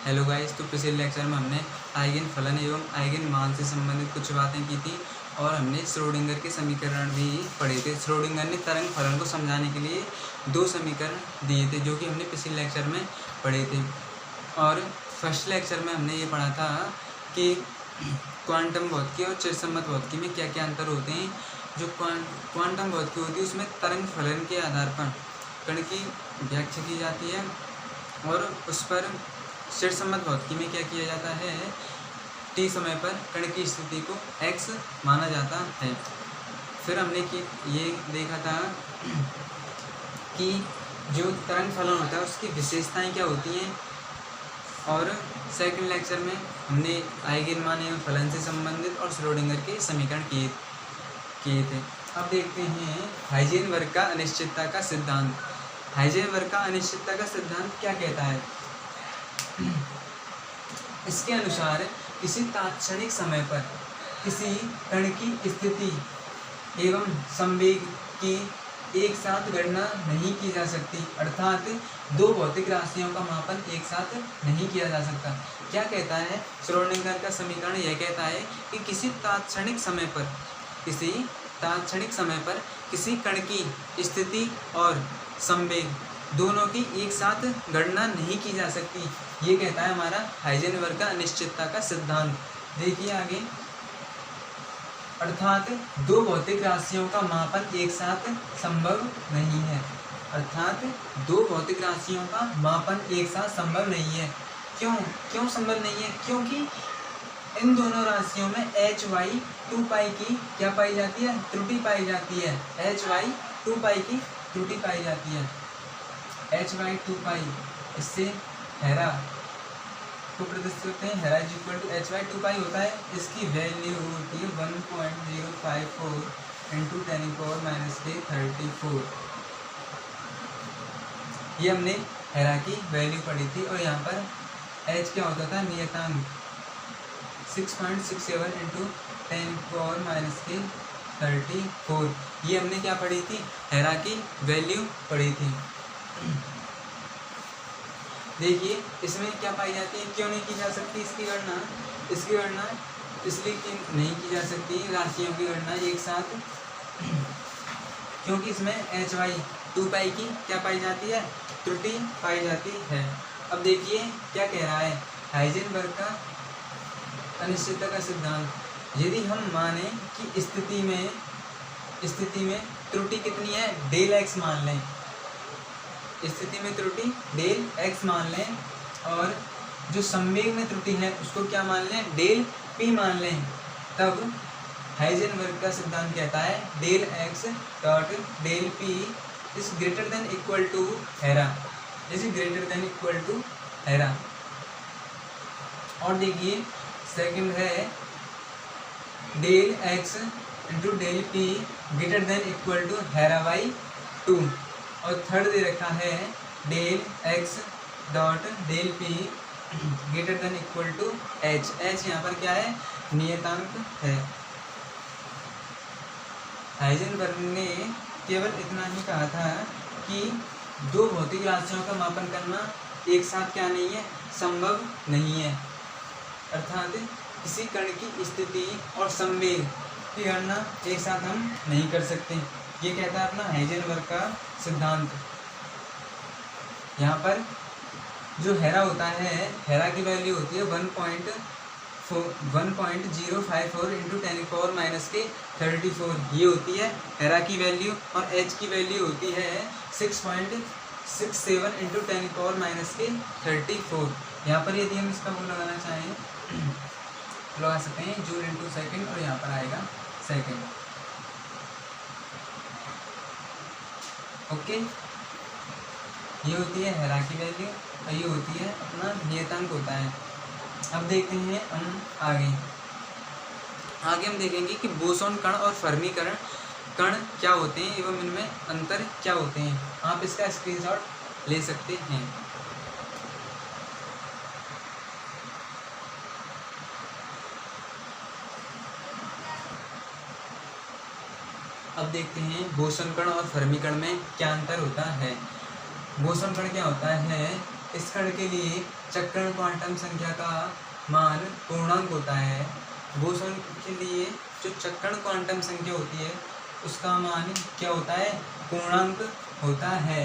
Hello guys, तो पिछले lecture में हमने आइगन फलन एवं आइगन मान से संबंधित कुछ बातें की थी और हमने श्रोडिंगर के समीकरण भी पढ़े थे। श्रोडिंगर ने तरंग फलन को समझाने के लिए दो समीकरण दिए थे जो कि हमने पिछले लेक्चर में पढ़े थे। और फर्स्ट लेक्चर में हमने ये पढ़ा था कि क्वांटम भौतिकी और चिरसम्मत भौतिकी में क्या क्या अंतर होते हैं। जो क्वांटम भौतिकी होती है उसमें तरंग फलन के आधार पर कण की व्याख्या की जाती है और उस पर चिरसम्मत भौतिकी में क्या किया जाता है, t समय पर कण की स्थिति को x माना जाता है। फिर हमने ये देखा था कि जो तरंग फलन होता है उसकी विशेषताएं क्या होती हैं। और सेकंड लेक्चर में हमने आइगन मान एवं फलन से संबंधित और श्रोडिंगर के समीकरण किए थे। अब देखते हैं हाइजेनबर्ग का अनिश्चितता का सिद्धांत। हाइजेनबर्ग का अनिश्चितता का सिद्धांत क्या कहता है? इसके अनुसार किसी तात्क्षणिक समय पर किसी कण की स्थिति एवं संवेग की एक साथ गणना नहीं की जा सकती, अर्थात दो भौतिक राशियों का मापन एक साथ नहीं किया जा सकता। क्या कहता है श्रोडिंगर का समीकरण? यह कहता है कि किसी तात्क्षणिक समय पर किसी कण की स्थिति और संवेग दोनों की एक साथ गणना नहीं की जा सकती। ये कहता है हमारा हाइजेनबर्ग का अनिश्चितता का सिद्धांत। देखिए आगे, अर्थात दो भौतिक राशियों का मापन एक साथ संभव नहीं है। अर्थात दो भौतिक राशियों का मापन एक साथ संभव नहीं है। क्यों संभव नहीं है? क्योंकि इन दोनों राशियों में hy 2 पाई की क्या पाई जाती है? त्रुटि पाई जाती है। hy 2 पाई की त्रुटि पाई जाती है। hy 2 पाई, इससे हेरा को प्रदर्शित करते हैं। हेरा is equal to hy 2 pi होता है। इसकी वैल्यू होती है 1.054 इंटू 10⁻⁻34। ये हमने हेरा की वैल्यू पढ़ी थी। और यहाँ पर h क्या होता था? नियतांक 6.67 इंटू 10⁻⁻34। ये हमने क्या पढ़ी थी? हेरा की वैल्यू पढ़ी थी। देखिए इसमें क्या पाई जाती है, क्यों नहीं की जा सकती इसकी गणना? इसकी गणना इसलिए कि नहीं की जा सकती राशियों की गणना एक साथ, क्योंकि इसमें hy 2 पाई की क्या पाई जाती है? त्रुटि पाई जाती है। अब देखिए क्या कह रहा है हाइजेनबर्ग का अनिश्चितता का सिद्धांत। यदि हम माने कि स्थिति में त्रुटि कितनी है? डेल x मान लें। स्थिति में त्रुटि डेल x मान लें और जो संवेग में त्रुटि है उसको क्या मान लें? डेल p मान लें। तब हाइजेनबर्ग का सिद्धांत कहता है del x dot del p is greater than equal to हेरा, is greater than equal to हेरा। और देखिए सेकंड है del x into del p greater than equal to हेरा बाई 2। और थर्ड दे रखा है del x dot del p greater than equal to h। h यहाँ पर क्या है? नियतांक है। हाइजेनबर्ग ने केवल इतना ही कहा था कि दो भौतिक राशियों का मापन करना एक साथ क्या नहीं है? संभव नहीं है। अर्थात किसी कण की स्थिति और संवेग की गणना एक साथ हम नहीं कर सकते। ये कहता है अपना हाइजेनबर्ग का सिद्धांत। यहाँ पर जो हेरा होता है, हेरा की वैल्यू होती है 1.054 इंटू 10⁻⁻34। ये होती है हेरा की वैल्यू। और h की वैल्यू होती है 6.67 इंटू 10⁻⁻34। यहाँ पर यदि हम इसका वो लगाना चाहें लगा सकते हैं जूल इंटू सेकेंड, और यहाँ पर आएगा सेकेंड। ओके, ये होती है हेरा की वैल्यू और ये होती है अपना नियतांक होता है। अब देखते हैं हम आगे हम देखेंगे कि बोसोन कण और फर्मी कण क्या होते हैं एवं इनमें अंतर क्या होते हैं। आप इसका स्क्रीनशॉट ले सकते हैं। अब देखते हैं बोसोन कण और फर्मी कण में क्या अंतर होता है। बोसोन कण क्या होता है? इस कण के लिए चक्रण क्वांटम संख्या का मान पूर्णांक होता है। बोसॉन के लिए जो चक्रण क्वांटम संख्या होती है उसका मान क्या होता है, पूर्णांक होता है।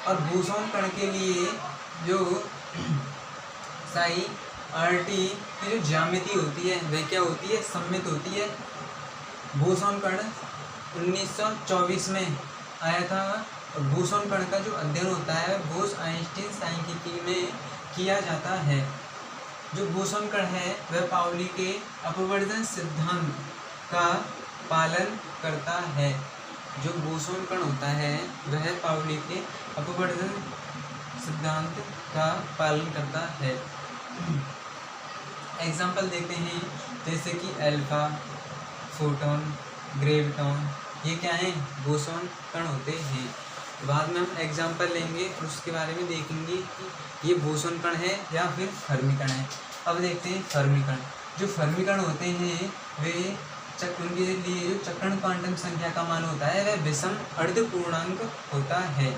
और बोसॉन कण के लिए जो साई आरटी की जो ज्यामिति होती है वह क्या होती है, सममित होती है। बोसॉन कण 1924 में आया था। और बोसॉन कण का जो अध्ययन होता है बोस-आइंस्टीन सांख्यिकी में किया जाता है। जो बोसॉन कण है वह पाउली के अपवर्जन सिद्धांत का पालन करता है। जो बोसॉन कण होता है वह पाउली के अपवर्जन सिद्धांत का पालन करता है। एग्जाम्पल देखते हैं, जैसे कि अल्फा, फोटॉन, ग्रेविटॉन, ये क्या हैं, बोसॉन कण होते हैं। बाद में हम एग्जाम्पल लेंगे और उसके बारे में देखेंगे कि ये बोसॉन कण है या फिर फर्मी कण है। अब देखते हैं फर्मी कण। जो फर्मी कण होते हैं वे उनके लिए जो चक्रण क्वांटम संख्या का मान होता है वह विषम अर्धपूर्णांक होता है।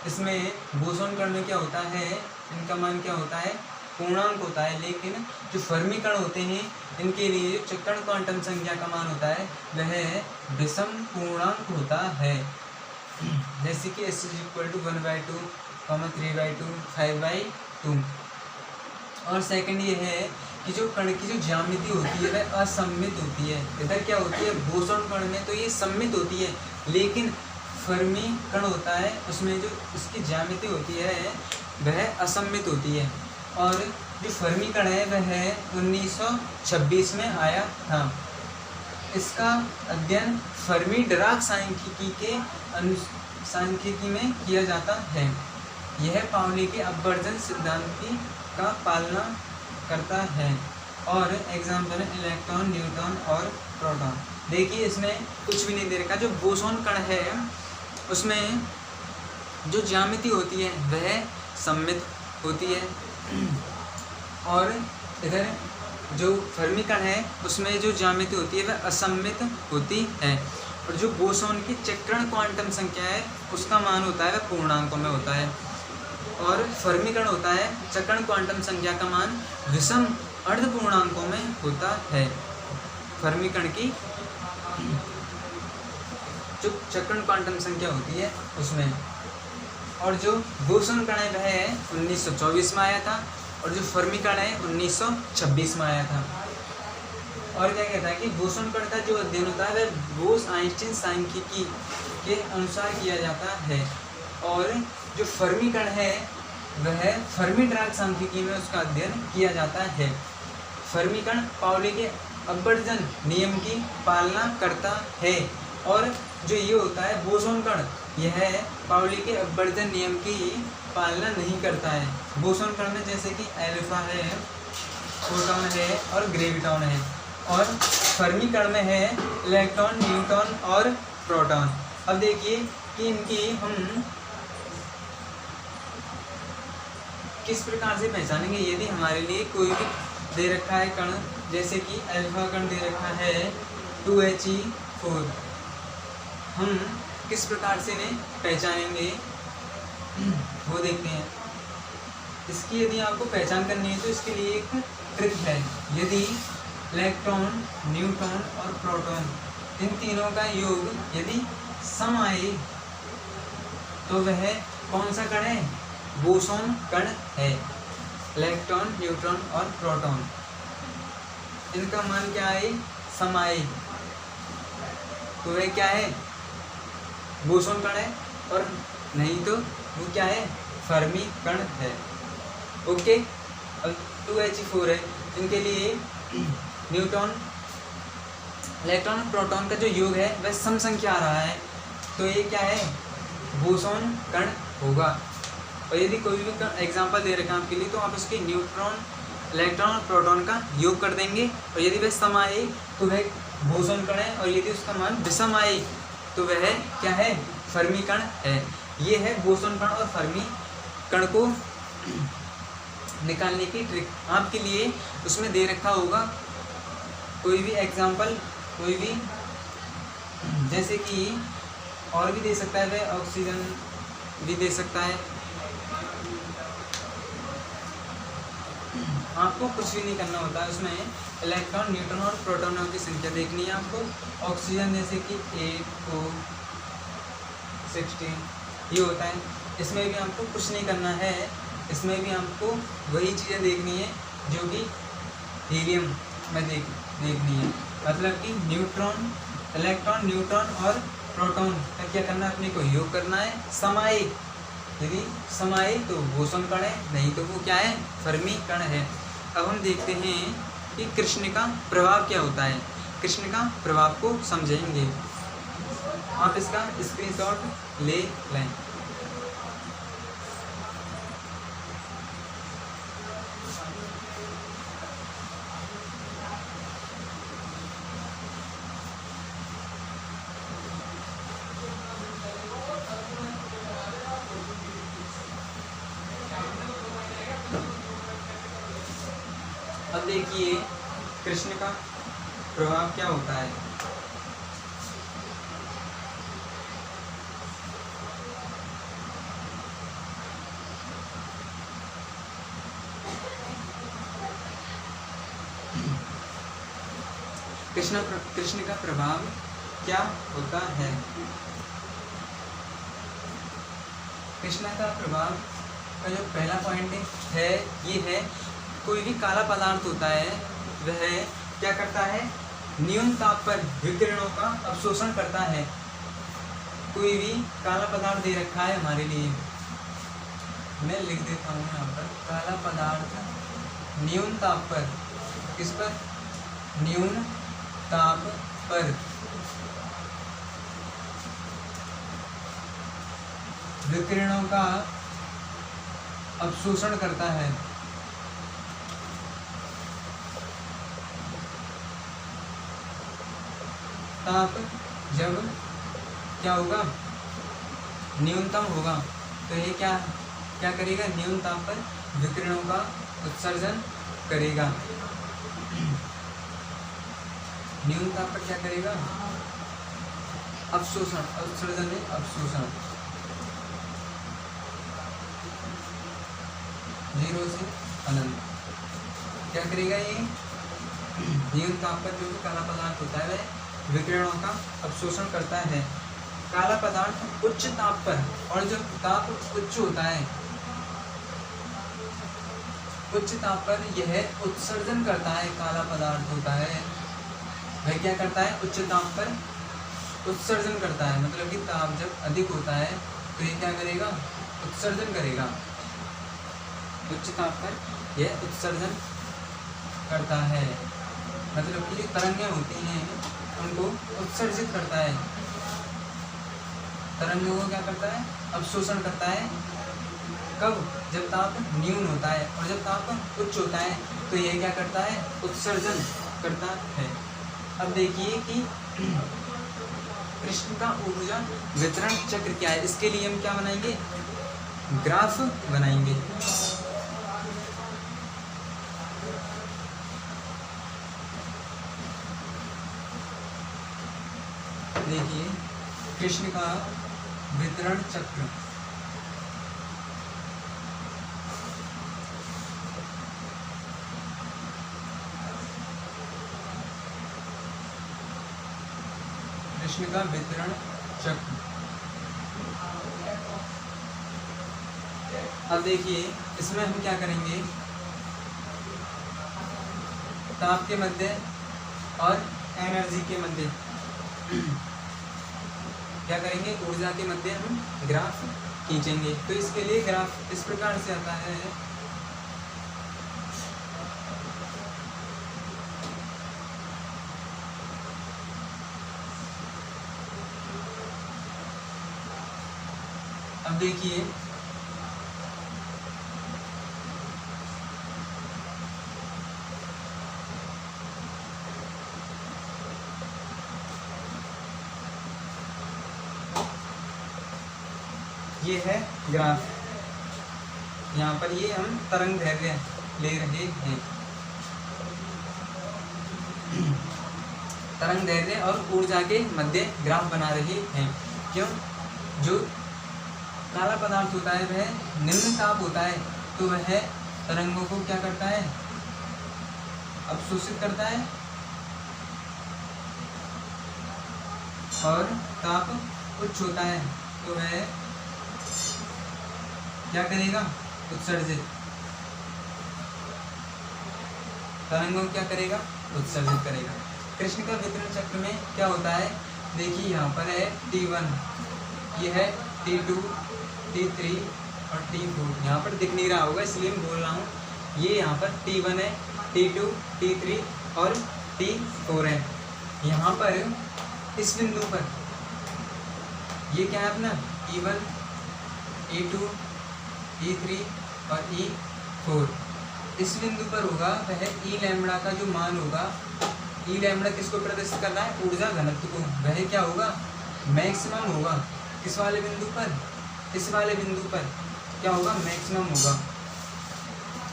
इसमें बोसॉन कण में क्या होता है, इनका मान क्या होता है, पूर्णांक होता है। लेकिन जो फर्मी कण होते हैं इनके लिए जो चक्रण क्वांटम संख्या का मान होता है वह विषम पूर्णांक होता है। जैसे कि s = 1/2, 3/2, 5/2। और सेकंड ये है कि जो कण की जो ज्यामिति होती है वह असममित होती है। इधर क्या होती है, बोसॉन कण में तो ये सममित होती है, लेकिन फर्मी कण होता है उसमें जो इसकी ज्यामिति होती है वह असममित होती है। और जो फर्मी कण है वह 1926 में आया था। इसका अध्ययन फर्मी डीराक सांख्यिकी में किया जाता है। यह पाउली के अपवर्जन सिद्धांत का पालना करता है। और एग्जाम्पल है इलेक्ट्रॉन, न्यूट्रॉन और प्रोटॉन। देखिए इसमें कुछ भी नहीं दे रखा। जो बोसॉन कण है उसमें जो ज्यामिति होती है वह सममित होती है। और इधर जो फर्मी कण है उसमें जो ज्यामिति होती है वह असममित होती है। और जो बोसॉन की चक्रण क्वांटम संख्या है उसका मान होता है वह पूर्णांकों में होता है। और फर्मी कण होता है चक्रण क्वांटम संख्या का मान विषम अर्धपूर्णांकों में होता है। फर्मी कण की जो चक्रण क्वांटम संख्या होती है उसमें। और जो बोसॉन कण है वह 1924 में आया था। और जो फर्मी कण है 1926 में आया था। और क्या कहता है कि बोसॉन कण का जो अध्ययन होता है वह बोस-आइंस्टीन सांख्यिकी के अनुसार किया जाता है। और जो फर्मी कण है वह फर्मी डीराक सांख्यिकी में उसका अध्ययन किया जाता है। फर्मी कण पाउली के अपवर्जन नियम की पालना करता है। और जो ये होता है बोसॉन कण, यह पाउली के अपवर्जन नियम की पालना नहीं करता है। बोसॉन कण में जैसे कि अल्फा है, फोटॉन है और ग्रेविटॉन है। और फर्मी कण में है इलेक्ट्रॉन, न्यूट्रॉन और प्रोटॉन। अब देखिए कि इनकी हम किस प्रकार से पहचानेंगे। यदि हमारे लिए कोई भी दे रखा है कण, जैसे कि अल्फा कण दे रखा है 2He4, हम किस प्रकार से इन्हें पहचानेंगे वो देखते हैं। इसकी यदि आपको पहचान करनी है तो इसके लिए एक ट्रिक है। यदि इलेक्ट्रॉन, न्यूट्रॉन और प्रोटॉन इन तीनों का योग यदि सम आए तो वह कौन सा कण है, बोसॉन कण है। इलेक्ट्रॉन, न्यूट्रॉन और प्रोटॉन इनका मान क्या है, सम आए तो वह क्या है, बोसॉन कण है। और नहीं तो वो क्या है, फर्मी कण है। ओके। अब 2He4 है, इनके लिए न्यूट्रॉन, इलेक्ट्रॉन और प्रोटॉन का जो योग है वह सम संख्या आ रहा है, तो ये क्या है, बोसॉन कण होगा। और यदि कोई भी एग्जांपल दे रखा है आपके लिए तो आप उसके न्यूट्रॉन, इलेक्ट्रॉन और प्रोटॉन का योग कर देंगे। और यदि वह सम आए तो वह बोसॉन कण है। और यदि उसका मान विषम आए तो वह क्या है, फर्मी कण है। ये है बोसॉन कण और फर्मी कण को निकालने की ट्रिक। आपके लिए उसमें दे रखा होगा कोई भी एग्जांपल, कोई भी, जैसे कि और भी दे सकता है, वह ऑक्सीजन भी दे सकता है। आपको कुछ भी नहीं करना होता है। उसमें इलेक्ट्रॉन, न्यूट्रॉन और प्रोटॉनों की संख्या देखनी है आपको। ऑक्सीजन जैसे कि 8 4 16 ये होता है। इसमें भी आपको कुछ नहीं करना है, इसमें भी आपको वही चीज़ें देखनी है जो कि हीलियम में देखनी है। मतलब कि न्यूट्रॉन, इलेक्ट्रॉन, न्यूट्रॉन और प्रोटॉन का क्या करना है, अपने को योग करना है। समाई, यदि समाई तो बोसोन कण है, नहीं तो वो क्या है, फर्मी कण है। अब हम देखते हैं कि कृष्ण का प्रभाव क्या होता है। कृष्ण का प्रभाव को समझेंगे। आप इसका स्क्रीनशॉट ले लें। अब देखिए कृष्ण का प्रभाव क्या होता है। कृष्ण का प्रभाव क्या होता है। कृष्ण का प्रभाव का जो पहला पॉइंट है ये है, कोई भी काला पदार्थ होता है वह क्या करता है, न्यून ताप पर विकिरणों का अवशोषण करता है। कोई भी काला पदार्थ दे रखा है हमारे लिए, मैं लिख देता हूँ यहाँ पर, काला पदार्थ न्यून ताप पर, किस पर, न्यून ताप पर विकिरणों का अवशोषण करता है। ताप जब क्या होगा, न्यूनतम होगा, तो ये क्या करेगा, न्यून ताप पर विकिरणों का उत्सर्जन करेगा। न्यून ताप पर क्या करेगा, अवशोषण, उत्सर्जन में अवशोषण, 0 से अनंत क्या करेगा, ये न्यून ताप पर जो भी काला पदार्थ होता है वह विकिरणों का अवशोषण करता है। काला पदार्थ उच्च ताप पर, और जो ताप उच्च होता है, उच्च ताप पर यह उत्सर्जन करता है। काला पदार्थ होता है वह क्या करता है, उच्च ताप पर उत्सर्जन करता है। मतलब कि ताप जब अधिक होता है तो ये क्या करेगा, उत्सर्जन करेगा। उच्च ताप पर यह उत्सर्जन करता है, मतलब कि तरंगें होती हैं उनको उत्सर्जित करता है। तरंगों को क्या करता है, अवशोषण करता है। कब, जब ताप न्यून होता है, और जब ताप उच्च होता है तो यह क्या करता है, उत्सर्जन करता है। अब देखिए कि कृष्ण का ऊर्जा वितरण चक्र क्या है। इसके लिए हम क्या बनाएंगे, ग्राफ बनाएंगे। देखिए कृष्ण का वितरण चक्र, कृष्ण का वितरण चक्र। अब देखिए इसमें हम क्या करेंगे, ताप के मध्य और एनर्जी के मध्य क्या करेंगे, ऊर्जा के मध्य हम ग्राफ खींचेंगे। तो इसके लिए ग्राफ इस प्रकार से आता है। अब देखिए ये है ग्राफ, यहाँ पर ये हम तरंग दैर्घ्य ले रहे हैं। तरंग दैर्घ्य और ऊर्जा के मध्य ग्राफ बना रहे हैं। क्यों, जो काला पदार्थ होता है वह निम्न ताप होता है, तो वह तरंगों को क्या करता है, अवशोषित करता है और ताप उच्च होता है तो वह क्या करेगा, उत्सर्जित, तरंगों क्या करेगा, उत्सर्जित करेगा। कृष्ण का वितरण चक्र में क्या होता है, देखिए यहाँ पर है T1, ये है T2, T3 और T4। यहाँ पर दिख नहीं रहा होगा इसलिए मैं बोल रहा हूँ, ये यहाँ पर T1 है, T2, T3 और T4 है। यहाँ पर इस बिंदु पर ये क्या है अपना E1, E2, E3 और E4। इस बिंदु पर होगा वह ई लैम्बडा का जो मान होगा, ई लैम्बडा किसको प्रदर्शित करना है, ऊर्जा घनत्व को, वह क्या होगा, मैक्सिमम होगा। किस वाले बिंदु पर, इस वाले बिंदु पर क्या होगा, मैक्सिमम होगा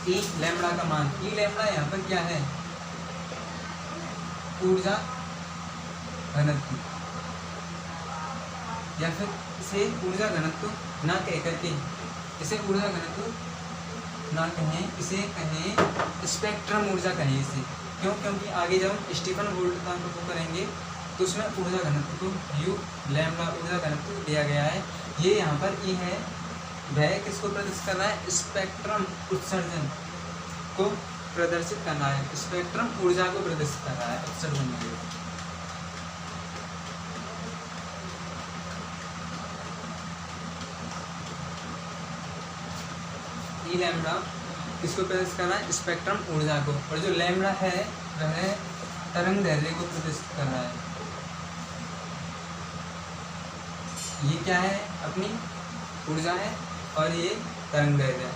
ई लैम्बडा का मान। ई लैम्बडा यहाँ पर क्या है, ऊर्जा घनत्व, या फिर इसे ऊर्जा घनत्व ना कह करके, इसे ऊर्जा घनत्व ना कहें, इसे कहें स्पेक्ट्रम ऊर्जा कहें इसे। क्यों, क्योंकि आगे जब हम स्टीफन बोल्ट्जमान को करेंगे तो उसमें ऊर्जा घनत्व को यू लैम्बडा ऊर्जा घनत्व दिया गया है। ये यहाँ पर ई है, वह किसको प्रदर्शित कर रहा है, स्पेक्ट्रम उत्सर्जन को प्रदर्शित कर रहा है, स्पेक्ट्रम ऊर्जा को प्रदर्शित कर रहा है, उत्सर्जन में। ई लैम्बडा किसको प्रदर्शित कर रहा है, स्पेक्ट्रम ऊर्जा को, और जो लैम्बडा है वह तरंग दैर्ध्य को प्रदर्शित कर रहा है। ये क्या है, अपनी ऊर्जा है और ये तरंग दैर्ध्य।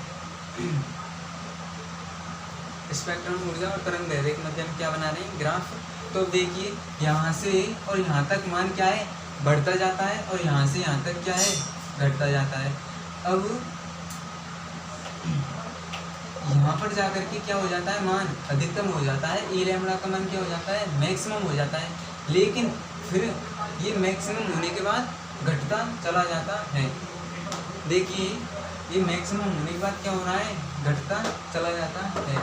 स्पेक्ट्रम ऊर्जा और तरंग दैर्ध्य के मध्य में क्या बना रहे हैं, ग्राफ। तो देखिए यहाँ से और यहाँ तक मान क्या है, बढ़ता जाता है, और यहाँ से यहाँ तक क्या है, घटता जाता है। अब यहाँ पर जाकर के क्या हो जाता है, मान अधिकतम हो जाता है, ई लैम्बडा का मान क्या हो जाता है, मैक्सिमम हो जाता है। लेकिन फिर ये मैक्सिमम होने के बाद घटता चला जाता है। देखिए ये मैक्सिमम होने के बाद क्या हो रहा है, घटता चला जाता है।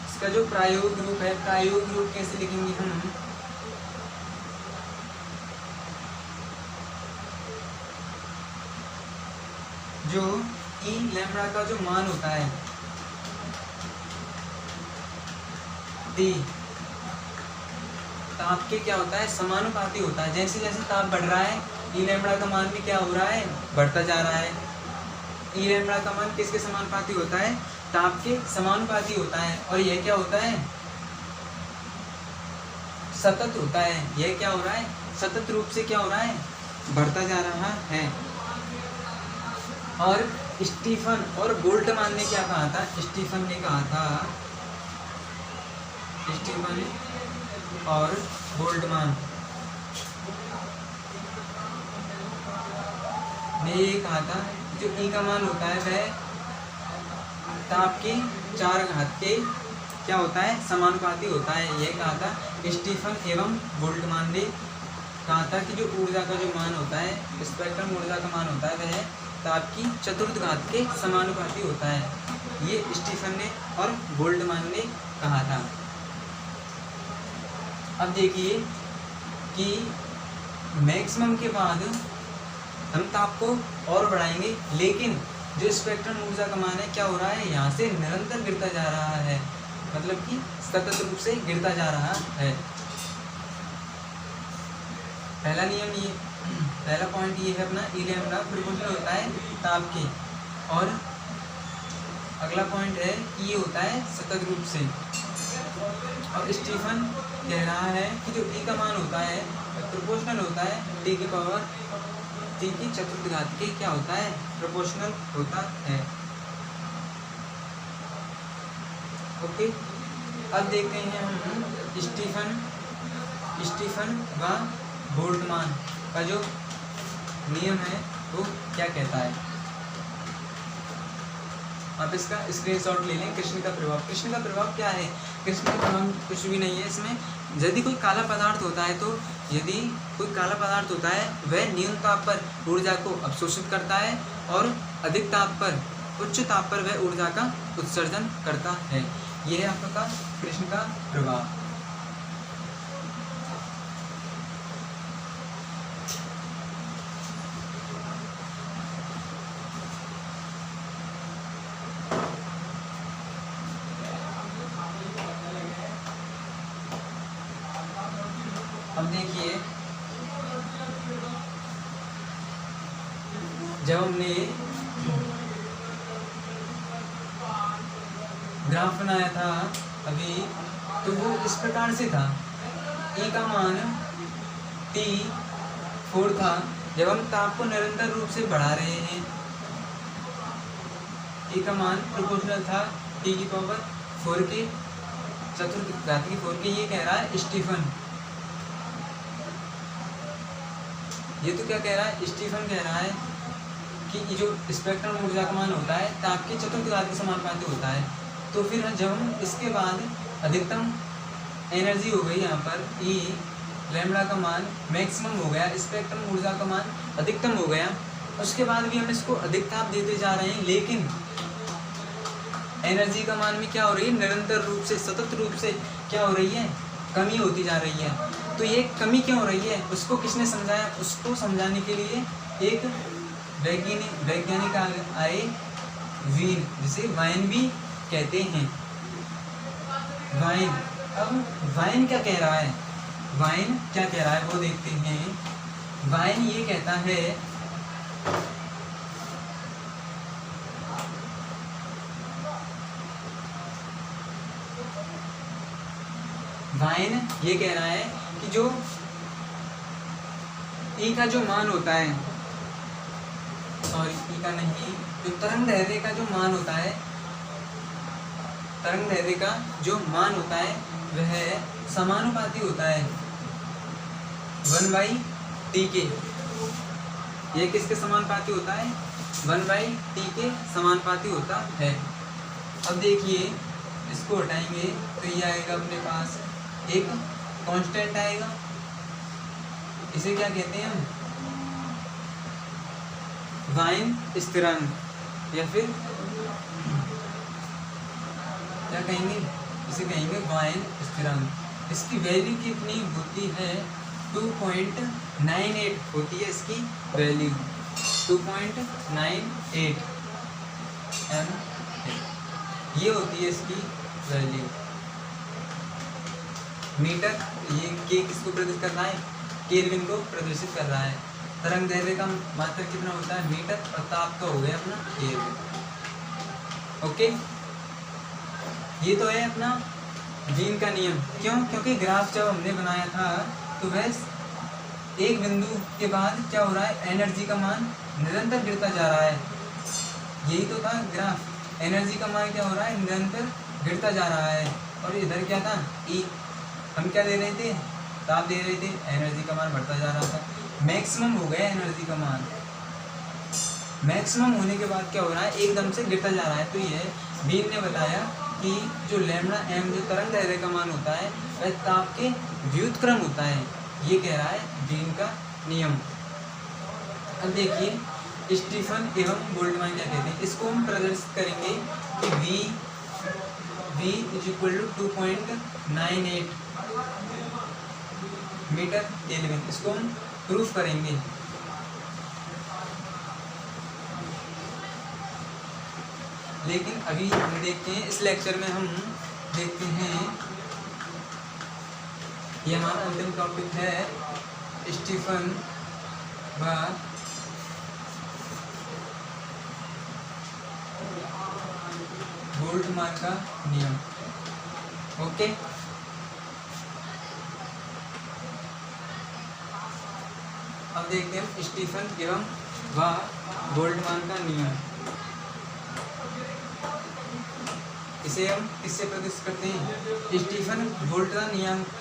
इसका जो प्रायोगिक रूप है, प्रायोगिक रूप कैसे लिखेंगे हम, जो ई लैम्बडा का जो मान होता है डी ताप के क्या होता है, समानुपाती होता है। जैसे जैसे ताप बढ़ रहा है ई लैम्बडा का मान भी क्या हो रहा है, बढ़ता जा रहा है। ई लैम्बडा का मान किसके समानुपाती होता है, ताप के समानुपाती होता है। और यह क्या होता है, सतत होता है। यह क्या हो रहा है, सतत रूप से क्या हो रहा है, बढ़ता जा रहा है। और स्टीफन और बोल्ट्जमान ने क्या कहा था, स्टीफन ने कहा था, स्टीफन और बोल्ट्जमान ने ये कहा था जो ई का मान होता है वह ताप के 4 घात के क्या होता है, समानुपाती होता है। यह कहा था स्टीफन एवं बोल्ट्जमान ने कहा था कि जो ऊर्जा का जो मान होता है, स्पेक्ट्रम ऊर्जा का मान होता है वह ताप की 4 घात के समानुपाती होता है। ये स्टीफन ने और बोल्ट्जमान ने कहा था। अब देखिए कि मैक्सिमम के बाद हम ताप को और बढ़ाएंगे, लेकिन जो स्पेक्ट्रम ऊर्जा का मान है क्या हो रहा है, यहाँ से निरंतर गिरता जा रहा है, मतलब कि सतत रूप से गिरता जा रहा है। पहला नियम ये, पहला पॉइंट ये है अपना, ई लैम्बडा प्रोपोर्शनल होता है ताप के। और अगला पॉइंट है कि ये होता है सतत रूप से। और स्टीफन कह रहा है कि जो ई का मान होता है प्रोपोर्शनल होता है टी की पावर 3 की 4 घात के क्या होता है, प्रोपोर्शनल होता है। ओके, अब देखते हैं हम स्टीफन व बोल्ट्जमान का जो नियम है वो क्या कहता है। आप इसका स्क्रीनशॉट ले लें। कृष्ण का प्रभाव, कृष्ण का प्रभाव क्या है, कृष्ण का प्रभाव कुछ भी नहीं है। इसमें यदि कोई काला पदार्थ होता है तो यदि कोई काला पदार्थ होता है वह न्यून ताप पर ऊर्जा को अवशोषित करता है और अधिक ताप पर उच्च ताप पर वह ऊर्जा का उत्सर्जन करता है। यह है आपका कृष्ण का प्रभाव। अब देखिए, जब हमने ग्राफ बनाया था अभी, तो वो इस प्रकार से था। E का मान T4 था। जब हम ताप को निरंतर रूप से बढ़ा रहे हैं, E का मान प्रोपोर्शनल था T की पावर 4 के चतुर्थ घात की 4 के। ये कह रहा है स्टीफन, ये तो क्या कह रहा है, स्टीफन कह रहा है कि जो स्पेक्ट्रम ऊर्जा का मान होता है ताप के चतुर्थ घात के समानुपाती होता है। तो फिर जब हम इसके बाद अधिकतम एनर्जी हो गई यहाँ पर E लैम्बडा का मान मैक्सिमम हो गया, स्पेक्ट्रम ऊर्जा का मान अधिकतम हो गया, उसके बाद भी हम इसको अधिक ताप देते जा रहे हैं, लेकिन एनर्जी का मान में क्या हो रही है, निरंतर रूप से सतत रूप से क्या हो रही है, कमी होती जा रही है। तो ये कमी क्यों हो रही है, उसको किसने समझाया, उसको समझाने के लिए एक वैज्ञानिक आए, वीन, जिसे वाइन भी कहते हैं। वाइन, अब वाइन क्या कह रहा है, वाइन क्या कह रहा है वो देखते हैं। वाइन ये कहता है वाइन ये कह रहा है कि जो E का जो मान होता है, सॉरी E का नहीं, जो तरंग दैर्ध्य का जो मान होता है, तरंग दैर्ध्य का जो मान होता है वह समानुपाती होता है 1/t के। ये किसके समानुपाती होता है, 1/t के समानुपाती होता है। अब देखिए, इसको हटाएंगे तो ये आएगा अपने पास एक कांस्टेंट आएगा, इसे क्या कहते हैं हम, वाइन स्थिरांक, या फिर क्या कहेंगे, इसे कहेंगे वाइन स्थिरांक। इसकी वैल्यू कितनी होती है, 2.98 होती है इसकी वैल्यू, 2.98 m, ये होती है इसकी वैल्यू। मीटर, ये के किसको प्रदर्शित कर रहा है, केल्विन को प्रदर्शित कर रहा है। तरंग दैर्ध्य का मात्रक कितना होता है, मीटर, और ताप का हो गया अपना केल्विन। ओके, ये तो है अपना वीन का नियम। क्यों, क्योंकि ग्राफ जब हमने बनाया था तो वह एक बिंदु के बाद क्या हो रहा है, एनर्जी का मान निरंतर गिरता जा रहा है, यही तो था ग्राफ। एनर्जी का मान क्या हो रहा है, निरंतर गिरता जा रहा है, और इधर क्या था, ई, हम क्या दे रहे थे, ताप दे रहे थे, एनर्जी का मान बढ़ता जा रहा था। मैक्सिमम हो गया एनर्जी का मान, मैक्सिमम होने के बाद क्या हो रहा है, एकदम से गिरता जा रहा है। तो ये बीन ने बताया कि जो लैम्बडा एम, जो तरंग दैर्ध्य का मान होता है, वह ताप के व्युत्क्रम होता है, ये कह रहा है बीन का नियम। अब देखिए, स्टीफन एवं बोल्ट्जमान क्या कहते हैं, इसको हम प्रदर्शित करेंगे कि V = 2.98 मीटर केल्विन, इसको हम प्रूफ करेंगे। लेकिन अभी हम देखते हैं, इस लेक्चर में हम देखते हैं, ये हमारा अंतिम टॉपिक है, स्टीफन व बोल्ट्जमान का नियम। ओके, अब देखते हैं स्टीफन एवं व बोल्ट्जमान का नियम। इसे हम किससे प्रदर्शित करते हैं, स्टीफन बोल्ट का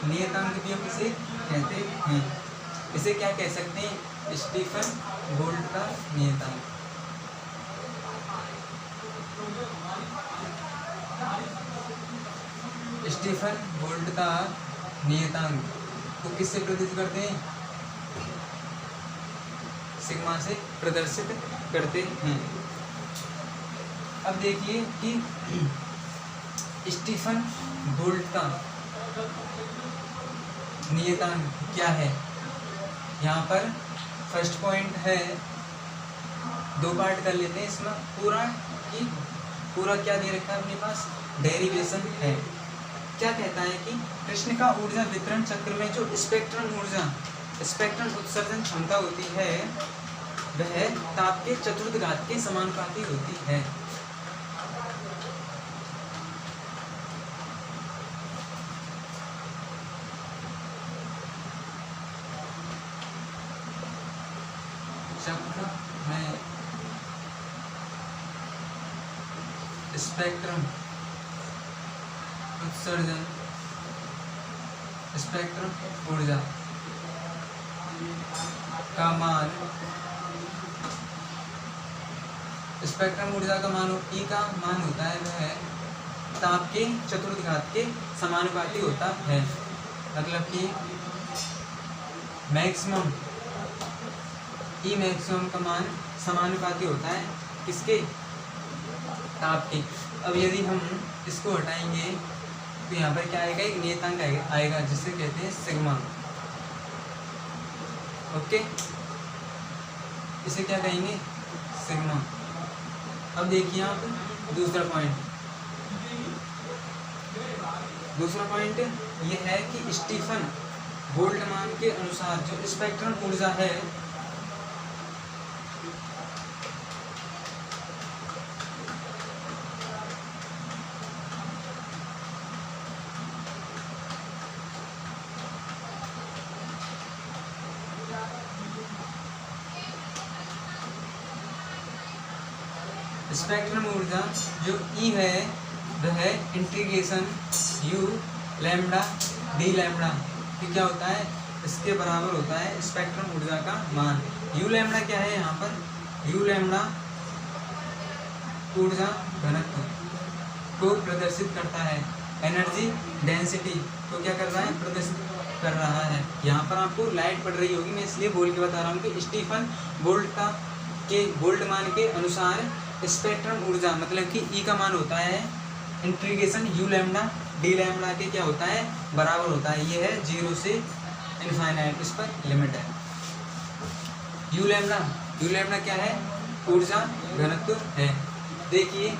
नियतांक भी हम इसे कहते हैं। इसे क्या कह सकते हैं, स्टीफन बोल्ट का नियतांक। स्टीफन बोल्ट का नियतांक को किससे प्रदर्शित करते हैं? सिग्मा से प्रदर्शित करते हैं। अब देखिए कि स्टीफन बोल्ट का नियतांक क्या है। यहाँ पर फर्स्ट पॉइंट है, दो पार्ट कर लेते हैं इसमें। पूरा क्या दे रखा है अपने पास? डेरिवेशन है। क्या कहता है कि कृष्ण का ऊर्जा वितरण चक्र में जो स्पेक्ट्रम उत्सर्जन क्षमता होती है वह ताप के चतुर्थ घात के समानुपाती होती है। चक्र में स्पेक्ट्रम उत्सर्जन, स्पेक्ट्रम ऊर्जा का मान, स्पेक्ट्रम ऊर्जा का मान E का मान होता है वह ताप के चतुर्थ घात के समानुपाती होता है। मतलब कि मैक्सिमम E मैक्सिमम का मान समानुपाती होता है किसके? ताप के। अब यदि हम इसको हटाएंगे तो यहाँ पर क्या आएगा? एक नियतांक आएगा जिसे कहते हैं सिग्मा। ओके, इसे क्या कहेंगे? सिग्मा। अब देखिए आप दूसरा पॉइंट ये है कि स्टीफन बोल्ट्जमान के अनुसार जो स्पेक्ट्रम ऊर्जा है स्पेक्ट्रम ऊर्जा जो E है वह integration U lambda D lambda कि क्या होता है? इसके बराबर होता है स्पेक्ट्रम ऊर्जा का मान। U लैम्डा क्या है यहाँ पर? U लैम्डा ऊर्जा घनत्व को प्रदर्शित करता है, एनर्जी डेंसिटी को क्या कर रहा है? प्रदर्शित कर रहा है। यहाँ पर आपको लाइट पड़ रही होगी, मैं इसलिए बोल के बता रहा हूँ कि स्टीफन बोल्ट्जमान के अनुसार स्पेक्ट्रम ऊर्जा मतलब कि E का मान होता है integration U lambda D lambda के क्या होता है? बराबर होता है। ये है 0 से इनफाइनाइट, इस पर लिमिट है। U लैम्डा क्या है? ऊर्जा घनत्व है। देखिए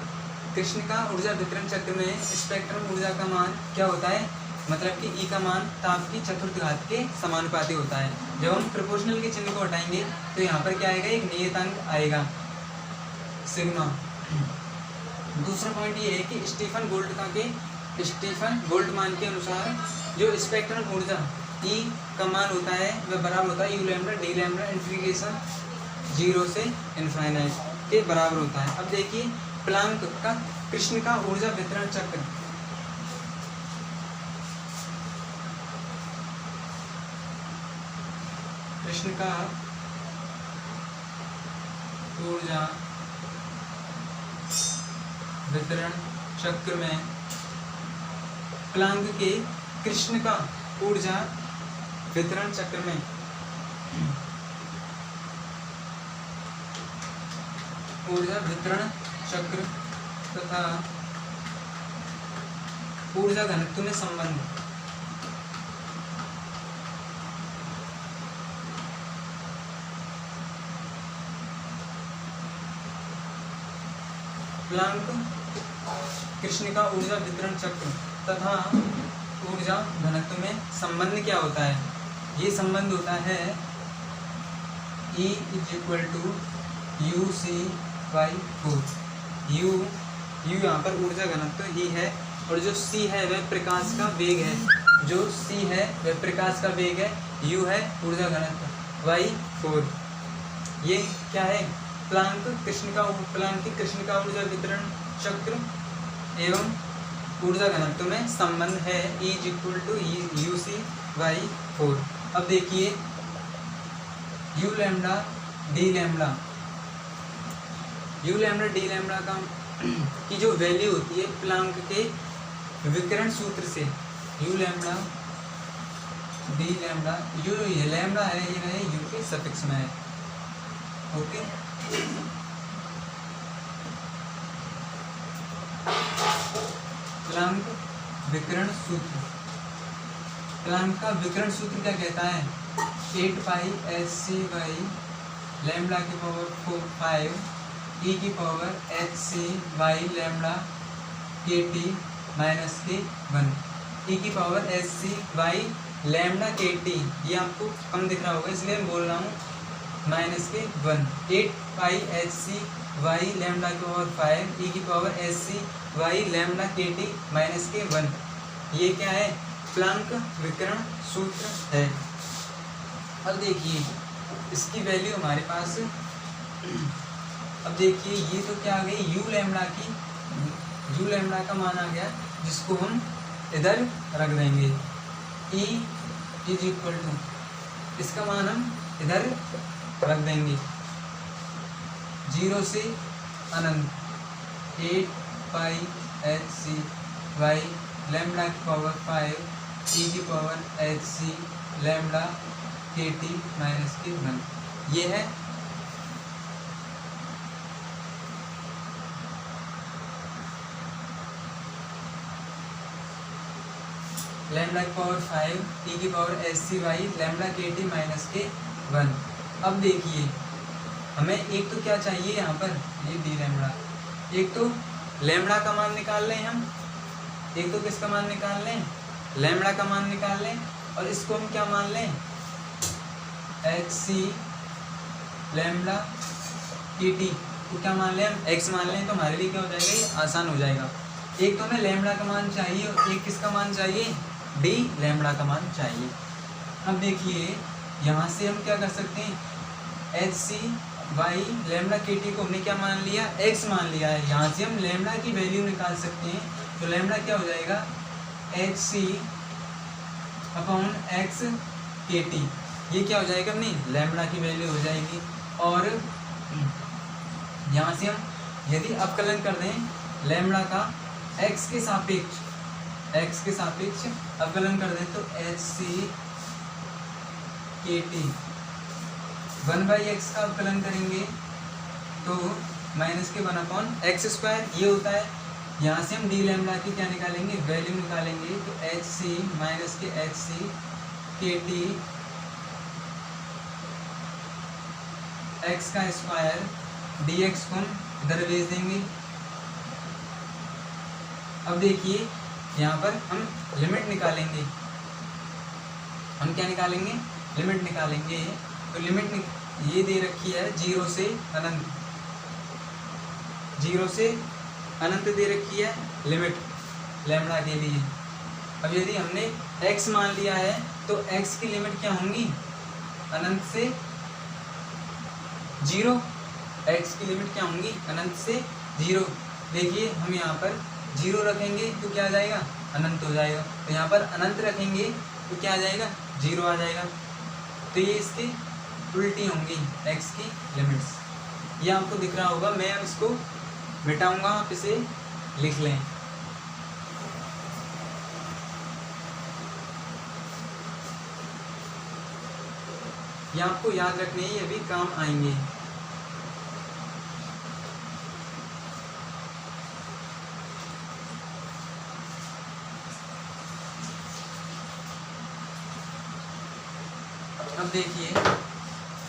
कृष्ण का ऊर्जा वितरण चक्र में स्पेक्ट्रम ऊर्जा का मान क्या होता है? मतलब कि E का मान ताप की चतुर्थ घात के समानुपाती होता है। जब हम प्रोपोर्शनल के चिन्ह को हटाएंगे तो यहाँ पर क्या आएगा? एक नियतांक आएगा सिग्मा। दूसरा पॉइंट ये है कि स्टीफन बोल्ट्जमान के अनुसार जो स्पेक्ट्रम ऊर्जा E का मान होता है वह बराबर होता है U lambda D lambda integration 0 से इनफाइनाइट के बराबर होता है। अब देखिए प्लांक का कृष्ण का ऊर्जा वितरण चक्र, कृष्ण का ऊर्जा वितरण चक्र में प्लांक के कृष्ण का ऊर्जा वितरण चक्र में ऊर्जा वितरण चक्र तथा ऊर्जा घनत्व में संबंध प्लांक कृष्ण का ऊर्जा वितरण चक्र तथा ऊर्जा घनत्व में संबंध क्या होता है? ये संबंध होता है E = UC/4। U यहाँ पर ऊर्जा घनत्व ही है और जो C है वह प्रकाश का वेग है। जो C है वह प्रकाश का वेग है, U है ऊर्जा घनत्व, y/4 ये क्या है? प्लांक की कृष्ण का ऊर्जा वितरण चक्र एवं ऊर्जा घनत्व में संबंध है E = UC/4। अब देखिए U लैम्डा डी लैम्डा का की जो वैल्यू होती है प्लांक के विकिरण सूत्र से, U लैम्डा डी लैम्डा, जो ये लैम्डा है ये रहे यू के सफिक्स में है। ओके, प्लांक विकिरण सूत्र, प्लांक का विकिरण सूत्र क्या कहता है? 8 pi H c by lambda की पावर 5 ई की power H c by lambda के टी माइनस के 1, ई की power H c by lambda के टी, ये आपको कम दिख रहा होगा इसलिए मैं बोल रहा हूँ माइनस के 1। 8 pi H C Y lambda की पावर 5 ई की power H C Y lambda के टी माइनस के 1, ये क्या है? प्लांक विकिरण सूत्र है। अब देखिए इसकी वैल्यू हमारे पास, अब देखिए ये तो क्या आ गई यू लैम्डा की, यू लैम्डा का मान आ गया जिसको हम इधर रख देंगे। E इज इक्वल टू, इसका मान हम इधर रख देंगे 0 से अनंत 8 pi H C Y lambda की पावर 5 ई की पावर एच सी लैम्डा के टी माइनस के 1, ये है लैम्डा की पावर 5 ई की power H C Y lambda के टी माइनस के 1। अब देखिए हमें एक तो क्या चाहिए यहाँ पर, ये डी लैम्डा, एक तो लैम्डा का मान निकाल लें हम, एक तो किसका मान निकाल लें? लैम्डा का मान निकाल लें, और इसको हम क्या मान लें? एच सी लैम्डा के टी को क्या मान लें हम? एक्स मान लें, तो हमारे लिए क्या हो जाएगा? ये आसान हो जाएगा। एक तो हमें लैम्डा का मान चाहिए और एक किसका मान चाहिए? डी लैम्डा का मान चाहिए। अब देखिए यहाँ से हम क्या कर सकते हैं? एच सी वाई लैम्डा के टी को हमने क्या मान लिया? एक्स मान लिया है। यहाँ से हम लैम्डा की वैल्यू निकाल सकते हैं, तो लैम्डा क्या हो जाएगा? H C upon x K T, ये क्या हो जाएगा? अपनी लैम्डा की वैल्यू हो जाएगी। और यहाँ से हम यदि अवकलन कर दें लैम्डा का एक्स के सापेक्ष, एक्स के सापेक्ष अवकलन कर दें तो एच सी के टी 1/x का अवकलन करेंगे तो माइनस के 1 अपॉन एक्स स्क्वायर, ये होता है। यहाँ से हम डी लैम्डा की क्या निकालेंगे? वैल्यू निकालेंगे, तो एच सी माइनस के एच सी के टी एक्स का स्क्वायर डी एक्स को हम इधर भेज देंगे। अब देखिए यहाँ पर हम लिमिट निकालेंगे, हम क्या निकालेंगे? लिमिट निकालेंगे। तो लिमिट ये दे रखी है 0 से अनंत, 0 से अनंत दे रखी है लिमिट लैम्डा के लिए। अब यदि हमने x मान लिया है तो x की लिमिट क्या होंगी? अनंत से 0, x की लिमिट क्या होंगी? अनंत से 0। देखिए हम यहाँ पर 0 रखेंगे तो क्या आ जाएगा? अनंत हो जाएगा। तो यहाँ पर अनंत रखेंगे तो क्या आ जाएगा? 0 आ जाएगा। तो ये इसकी उल्टी होंगी x की लिमिट्स, ये आपको दिख रहा होगा। मैं अब इसको मिटाऊंगा, आप इसे लिख लें। ये आपको याद रखने ही अभी काम आएंगे। अब देखिए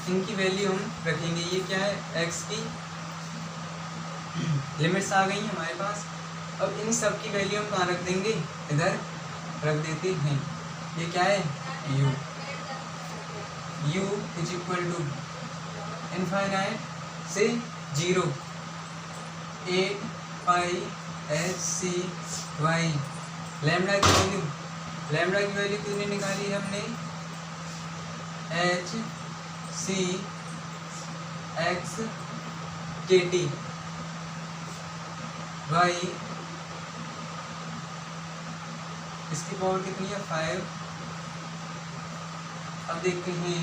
इनकी वैल्यू हम रखेंगे, ये क्या है? x की लिमिट्स आ गई हमारे पास। अब इन सब की वैल्यू हम कहाँ रख देंगे? इधर रख देते हैं। ये क्या है? u, u is equal to infinite से 0 8 pi H C Y lambda की वैल्यू, लैम्डा की वैल्यू कितनी निकाली है हमने? H C X K T Y, इसकी पावर कितनी है? 5। अब देखते हैं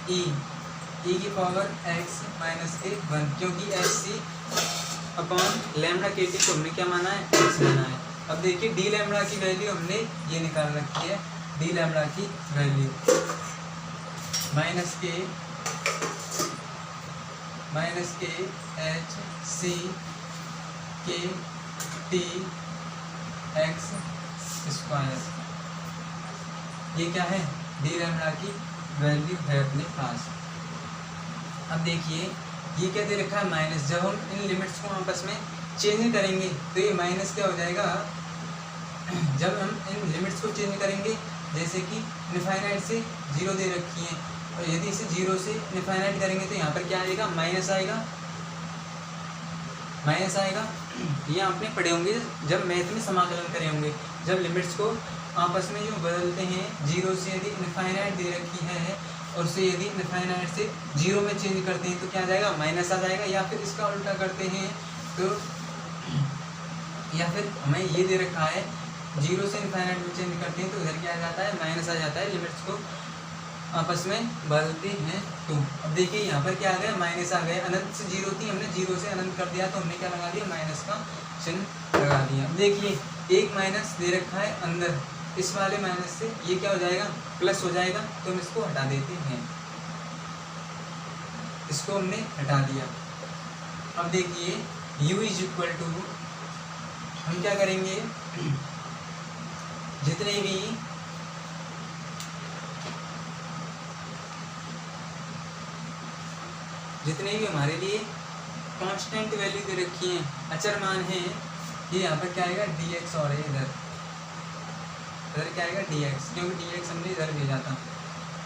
e की पावर x माइनस के 1, क्योंकि एच सी अपॉन लैम्डा के टी को हमने क्या माना है? x माना है। अब देखिए डी लैम्डा की वैल्यू हमने ये निकाल रखी है डी लैम्बडा की वैल्यू माइनस के एच सी के टी एक्स स्क्वायर, ये क्या है, डी लैम्बडा की वैल्यू है अपने पास। अब देखिए ये क्या दे रखा है माइनस, जब हम इन लिमिट्स को आपस में चेंज करेंगे तो ये माइनस क्या हो जाएगा, जब हम इन लिमिट्स को चेंज करेंगे, जैसे कि इनफाइनाइट से 0 दे रखी है और यदि इसे 0 से इनफाइनाइट करेंगे तो यहाँ पर क्या आएगा, माइनस आएगा, ये आपने पढ़े होंगे जब मैथ में समाकलन करे होंगे, जब लिमिट्स को आपस में जो बदलते हैं, 0 से यदि इनफाइनाइट दे रखी है और उसे यदि इनफाइनाइट से 0 में चेंज करते हैं तो क्या आ जाएगा, माइनस आ जाएगा। या फिर इसका उल्टा करते हैं तो, या फिर हमें ये दे रखा है 0 से इनफाइनाइट में चेंज करते हैं तो इधर क्या आ जाता है, माइनस आ जाता है, लिमिट्स को आपस में बदलते हैं तो। अब देखिए यहाँ पर क्या आ गया, माइनस आ गया, अनंत से 0 थी, हमने 0 से अनंत कर दिया तो हमने क्या लगा दिया, माइनस का चिन्ह लगा दिया। अब देखिए एक माइनस दे रखा है अंदर, इस वाले माइनस से ये क्या हो जाएगा, प्लस हो जाएगा, तो हम इसको हटा देते हैं, इसको हमने हटा दिया। अब देखिए u इज इक्वल टू, हम क्या करेंगे, जितने भी हमारे लिए कांस्टेंट वैल्यू दे रखी है, अचर मान है, ये यहाँ पर क्या आएगा, dx और है, इधर क्या आएगा dx, क्योंकि dx हमने इधर भेजा था,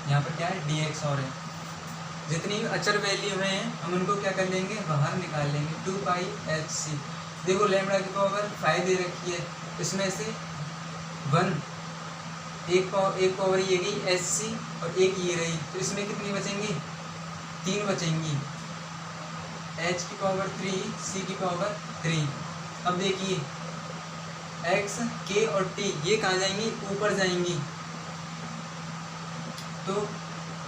यहाँ पर क्या है dx और है। जितनी भी अचर वैल्यू हैं हम उनको क्या कर लेंगे, बाहर निकाल लेंगे, 2πhc। देखो लैम्बडा की पावर 5 दे रखी है, इसमें से 1 एक पावर ये गई hc और एक ये रही, तो इसमें कितनी बचेंगी, 3 बचेंगी, h की पावर 3 c की पावर 3। अब देखिए x k और t ये कहाँ जाएंगी, ऊपर जाएंगी, तो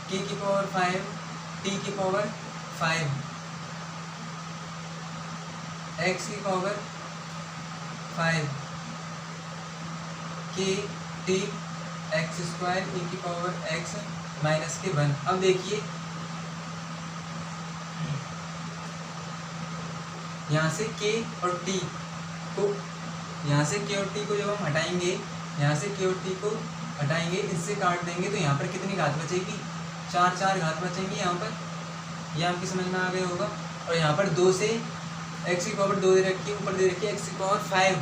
k की पावर 5 t की पावर 5 x की power 5 k t x square e की पावर x माइनस के 1। अब देखिए यहाँ से k और t को, यहाँ से k और t को जब हम हटाएंगे, यहाँ से k और t को हटाएंगे, इससे काट देंगे तो यहाँ पर कितनी घात बचेगी, 4 घात बचेंगी यहाँ पर, ये आपकी समझ में आ गया होगा। और यहाँ पर 2 से x की पावर 2 दे रखी है, ऊपर दे रखी है x की पावर 5,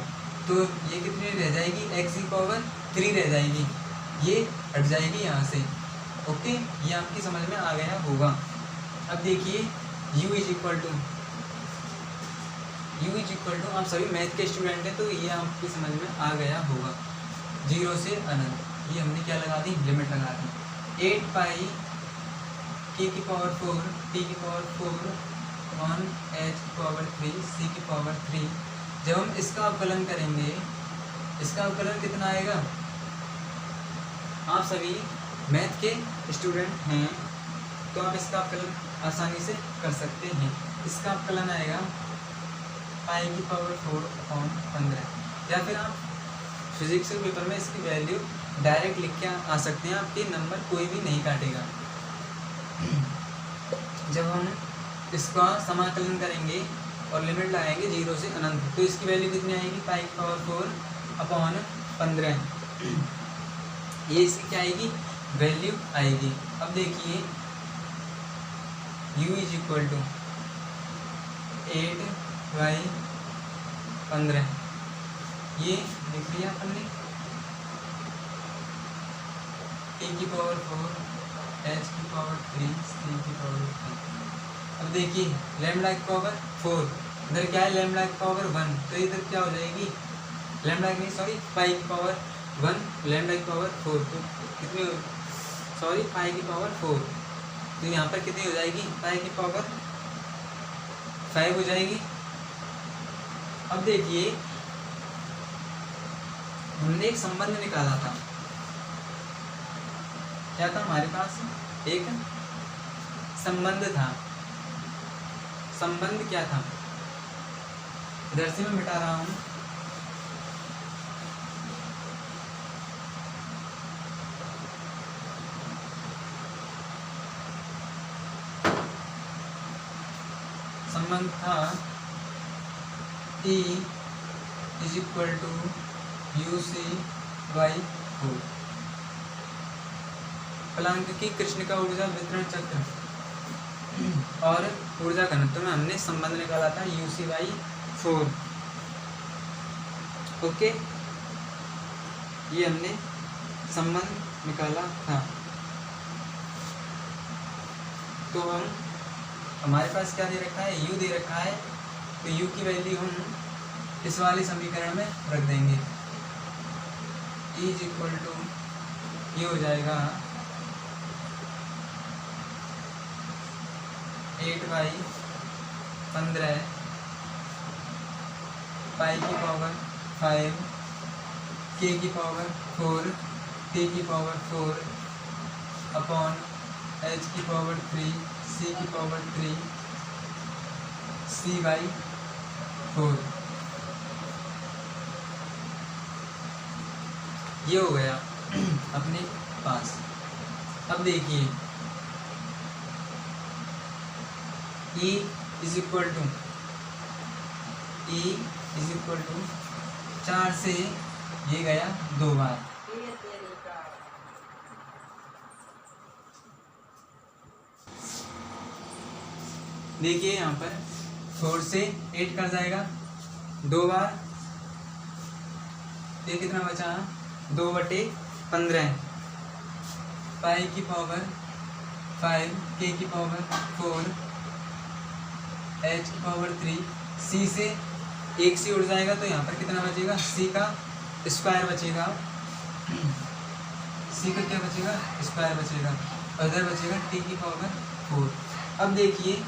तो ये कितनी रह जाएगी, x की पावर 3 रह जाएगी, ये हट जाएगी यहाँ से। ओके, ये आपकी समझ में आ गया होगा। अब देखिए u इज इक्वल टू, आप सभी मैथ के स्टूडेंट हैं तो ये आपकी समझ में आ गया होगा, 0 से अनंत, ये हमने क्या लगा दी, लिमिट लगा दी, 8π k की पावर 4 t की पावर 4 1 h की पावर 3 c की पावर 3। जब हम इसका अवकलन करेंगे, इसका अवकलन कितना आएगा, आप सभी मैथ के स्टूडेंट हैं तो आप इसका अवकलन आसानी से कर सकते हैं। इसका अवकलन आएगा पाई की पावर 4/15, या फिर आप फिजिक्स के पेपर में इसकी वैल्यू डायरेक्ट लिख के आ सकते हैं, आपके नंबर कोई भी नहीं काटेगा। जब हम इसका समाकलन करेंगे और लिमिट लगाएंगे 0 से अनंत, तो इसकी वैल्यू कितनी आएगी, पाई की पावर 4/15, ये इसकी क्या आएगी, वैल्यू आएगी। अब देखिए u इज इक्वल टू 8/15, ये लिख लिया अपन ने, t की पावर 4 h की पावर 3 c की पावर 3। अब देखिए लैम्बडा की पावर 4, इधर क्या है, लैम्बडा की पावर 1, तो इधर क्या हो जाएगी, लैम्बडा की सॉरी पाई की पावर 1 लैम्बडा की पावर 4, तो कितनी, सॉरी पाई की पावर 4, तो यहाँ पर कितनी हो जाएगी, पाई की पावर 5 हो जाएगी। अब देखिए हमने एक संबंध निकाला था, क्या था हमारे पास, एक संबंध था। संबंध क्या था, इधर से मैं मिटा रहा हूं, संबंध था E is equal to UC/4। Planck की कृष्णिका ऊर्जा वितरण चक्र और ऊर्जा घनत्व में हमने संबंध निकाला था UC/4। ओके, ये हमने संबंध निकाला था। तो हमारे पास क्या दे रखा है, U दे रखा है, तो U की वैल्यू हम इस वाले समीकरण में रख देंगे। E इज इक्वल टू, ये हो जाएगा 8/15 पाई की पावर 5 k की पावर 4 t की पावर 4 अपॉन h की पावर 3 c की पावर 3 c/4। ये हो गया अपने पास। अब देखिए E इज इक्वल टू 4 से ये गया 2 बार, देखिए यहाँ पर 4 से 8 कर जाएगा 2 बार, ये कितना बचा 2/15 पाई की पावर 5 k की पावर 4 h की पावर 3 c से 1 से उड़ जाएगा, तो यहाँ पर कितना बचेगा, c का स्क्वायर बचेगा, c का क्या बचेगा, स्क्वायर बचेगा, और इधर बचेगा t की पावर 4। अब देखिए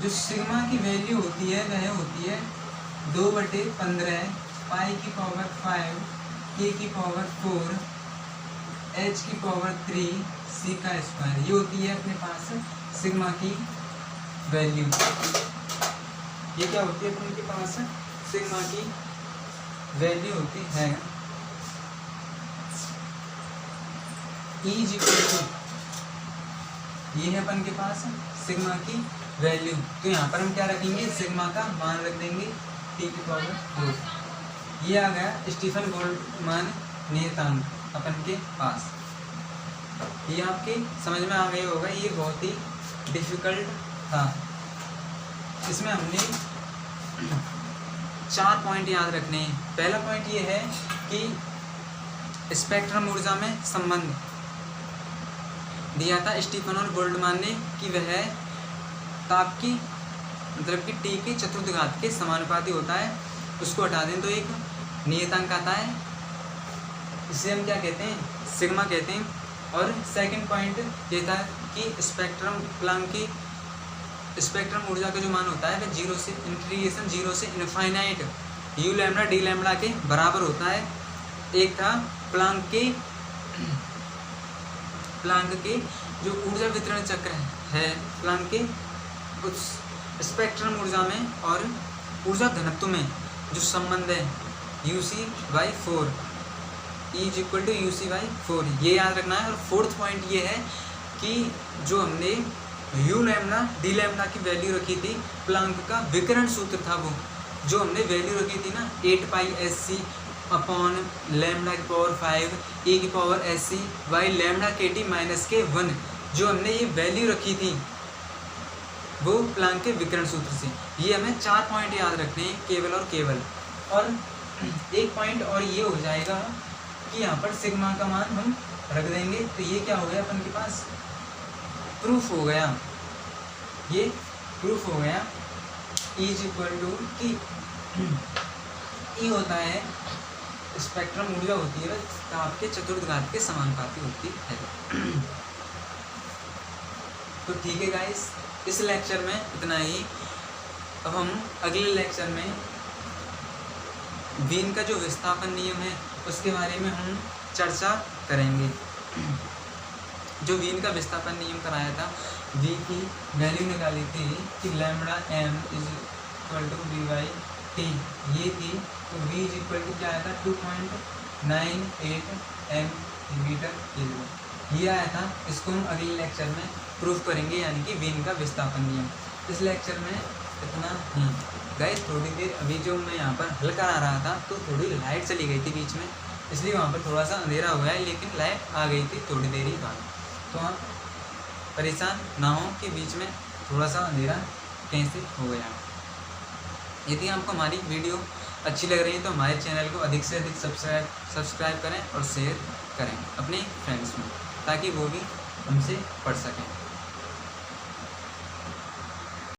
जो सिग्मा की वैल्यू होती है वह होती है 2/15 पाई की पावर 5 k की पावर 4 h की पावर 3 c का स्क्वायर, ये होती है अपने पास सिग्मा की वैल्यू। ये क्या होती है अपने के पास सिग्मा की वैल्यू होती है। E इज इक्वल टू, ये है अपन के पास सिग्मा की वैल्यू, तो यहाँ पर हम क्या रखेंगे, सिग्मा का मान रख देंगे t की पावर 4। ये आ गया स्टीफन बोल्ट्जमान नियतांक अपन के पास। ये आपके समझ में आ गया होगा, ये बहुत ही डिफिकल्ट था। इसमें हमने 4 पॉइंट याद रखने हैं। पहला पॉइंट ये है कि स्पेक्ट्रम ऊर्जा में संबंध दिया था स्टीफन और बोल्ट्जमान ने कि वह ताप की मतलब कि T के चतुर्थघात के समानुपाती होता है। उसको हटा दें तो एक नियतांक आता है, इसे हम क्या कहते हैं, सिग्मा कहते हैं। और सेकंड पॉइंट ये था कि स्पेक्ट्रम प्लांक की स्पेक्ट्रम ऊर्जा का जो मान होता है वह 0 से इंटीग्रेशन 0 से infinite u lambda D lambda के बराबर होता है। एक था प्लांक के जो ऊर्जा वितरण चक्र है प्लांक के उस स्पेक्ट्रम ऊर्जा में और ऊर्जा घनत्व में जो संबंध है UC/4, E is equal to UC/4, ये याद रखना है। और फोर्थ पॉइंट ये है कि जो हमने u लैम्डा डी लैम्डा की वैल्यू रखी थी, प्लांक का विकिरण सूत्र था वो, जो हमने वैल्यू रखी थी ना 8πSc अपॉन लैम्डा की पावर 5 e की power SC by lambda KT minus के 1, जो हमने ये वैल्यू रखी थी वो प्लांक के विकिरण सूत्र से। ये हमें 4 पॉइंट याद रखने हैं केवल और केवल। और एक पॉइंट और ये हो जाएगा कि यहाँ पर सिग्मा का मान हम रख देंगे, तो ये क्या हो गया अपन के पास, प्रूफ हो गया, ये प्रूफ हो गया। E इज इक्वल टू कि E होता है स्पेक्ट्रम ऊर्जा होती है ताप के चतुर्थघात के समानुपाती होती है। तो ठीक है गाइस, इस लेक्चर में इतना ही। अब हम अगले लेक्चर में वीन का जो विस्थापन नियम है उसके बारे में हम चर्चा करेंगे। जो वीन का विस्थापन नियम कराया था, वी की वैल्यू निकाली थी कि lambda m is equal to v/t ये थी, तो v इज इक्वल टू क्या आया था 2.98 m/m², ये आया था। इसको हम अगले लेक्चर में प्रूफ करेंगे, यानी कि वीन का विस्थापन नियम। इस लेक्चर में इतना ही। गाइस थोड़ी देर अभी जो मैं यहाँ पर हल करा रहा था तो थोड़ी लाइट चली गई थी बीच में, इसलिए वहाँ पर थोड़ा सा अंधेरा हुआ है, लेकिन लाइट आ गई थी थोड़ी देर ही बाद। तो आप परेशान ना हो कि बीच में थोड़ा सा अंधेरा कैसे हो गया। यदि आपको हमारी वीडियो अच्छी लग रही है तो हमारे चैनल को अधिक से अधिक सब्सक्राइब करें और शेयर करें अपने फ्रेंड्स में, ताकि वो भी हमसे पढ़ सकें।